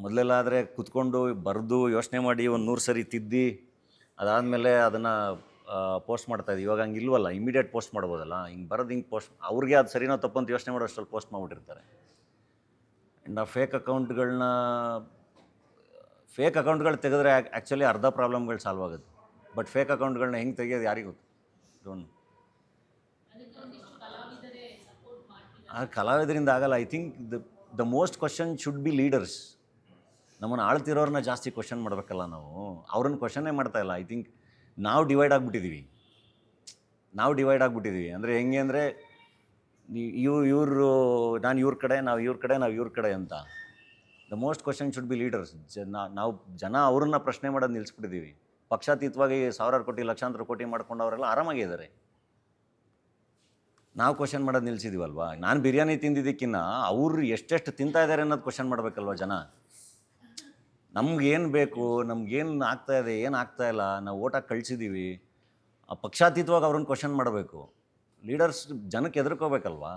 ಮೊದಲೆಲ್ಲ ಆದರೆ ಕುತ್ಕೊಂಡು ಬರೆದು ಯೋಚನೆ ಮಾಡಿ ಒಂದು 100 ಸರಿ ತಿದ್ದಿ ಅದಾದಮೇಲೆ ಅದನ್ನು ಪೋಸ್ಟ್ ಮಾಡ್ತಾಯಿದ್ದೆ. ಇವಾಗ ಹಂಗೆ ಇಲ್ವಲ್ಲ, ಇಮಿಡಿಯೇಟ್ ಪೋಸ್ಟ್ ಮಾಡ್ಬೋದಲ್ಲ. ಹಿಂಗೆ ಬರೋದು ಹಿಂಗೆ ಪೋಸ್ಟ್, ಅವ್ರಿಗೆ ಅದು ಸರಿನೋ ತಪ್ಪು ಅಂತ ಯೋಚನೆ ಮಾಡೋ ಅಷ್ಟರಲ್ಲಿ ಪೋಸ್ಟ್ ಮಾಡಿಬಿಟ್ಟಿರ್ತಾರೆ. ಆ್ಯಂಡ್ ಆ ಫೇಕ್ ಅಕೌಂಟ್ಗಳು ತೆಗೆದ್ರೆ ಆ್ಯಕ್ಚುಲಿ ಅರ್ಧ ಪ್ರಾಬ್ಲಮ್ಗಳು ಸಾಲ್ವ್ ಆಗುತ್ತೆ. ಬಟ್ ಫೇಕ್ ಅಕೌಂಟ್ಗಳನ್ನ ಹೆಂಗೆ ತೆಗೆಯೋದು ಯಾರಿಗೂ ಗೊತ್ತು. ಡೋಂಟ್ ಆ ಕಲಾವಿದರಿಂದ ಆಗಲ್ಲ. I think the most question should be leaders. ನಮ್ಮನ್ನು ಆಳ್ತಿರೋರನ್ನ ಜಾಸ್ತಿ ಕ್ವಶನ್ ಮಾಡಬೇಕಲ್ಲ ನಾವು. ಅವ್ರನ್ನ ಕ್ವಶನ್ನೇ ಮಾಡ್ತಾಯಿಲ್ಲ. ಐ ಥಿಂಕ್ ನಾವು ಡಿವೈಡ್ ಆಗಿಬಿಟ್ಟಿದ್ದೀವಿ. ಅಂದರೆ ಹೆಂಗೆ ಅಂದರೆ ಇವರು ನಾನು ಇವ್ರ ಕಡೆ, ನಾವು ಇವ್ರ ಕಡೆ ಅಂತ. The most question should be leaders. ಜನ ಅವ್ರನ್ನ ಪ್ರಶ್ನೆ ಮಾಡೋದು ನಿಲ್ಲಿಸ್ಬಿಟ್ಟಿದ್ದೀವಿ. ಪಕ್ಷಾತೀತವಾಗಿ ಸಾವಿರಾರು ಕೋಟಿ ಲಕ್ಷಾಂತರ ಕೋಟಿ ಮಾಡ್ಕೊಂಡವರೆಲ್ಲ ಆರಾಮಾಗಿದ್ದಾರೆ. ನಾವು ಕ್ವಶನ್ ಮಾಡೋದು ನಿಲ್ಲಿಸಿದ್ದೀವಲ್ವಾ. ನಾನು ಬಿರಿಯಾನಿ ತಿಂದಿದ್ದಕ್ಕಿಂತ ಅವ್ರು ಎಷ್ಟೆಷ್ಟು ತಿಂತಾ ಇದ್ದಾರೆ ಅನ್ನೋದು ಕ್ವಶನ್ ಮಾಡಬೇಕಲ್ವ ಜನ. ನಮ್ಗೇನು ಬೇಕು, ನಮ್ಗೇನು ಆಗ್ತಾಯಿದೆ, ಏನು ಆಗ್ತಾಯಿಲ್ಲ, ನಾವು ಓಟಾಗಿ ಕಳಿಸಿದ್ದೀವಿ. ಪಕ್ಷಾತೀತವಾಗಿ ಅವ್ರನ್ನ ಕ್ವಶನ್ ಮಾಡಬೇಕು. ಲೀಡರ್ಸ್ ಜನಕ್ಕೆ ಹೆದರ್ಕೋಬೇಕಲ್ವಾ.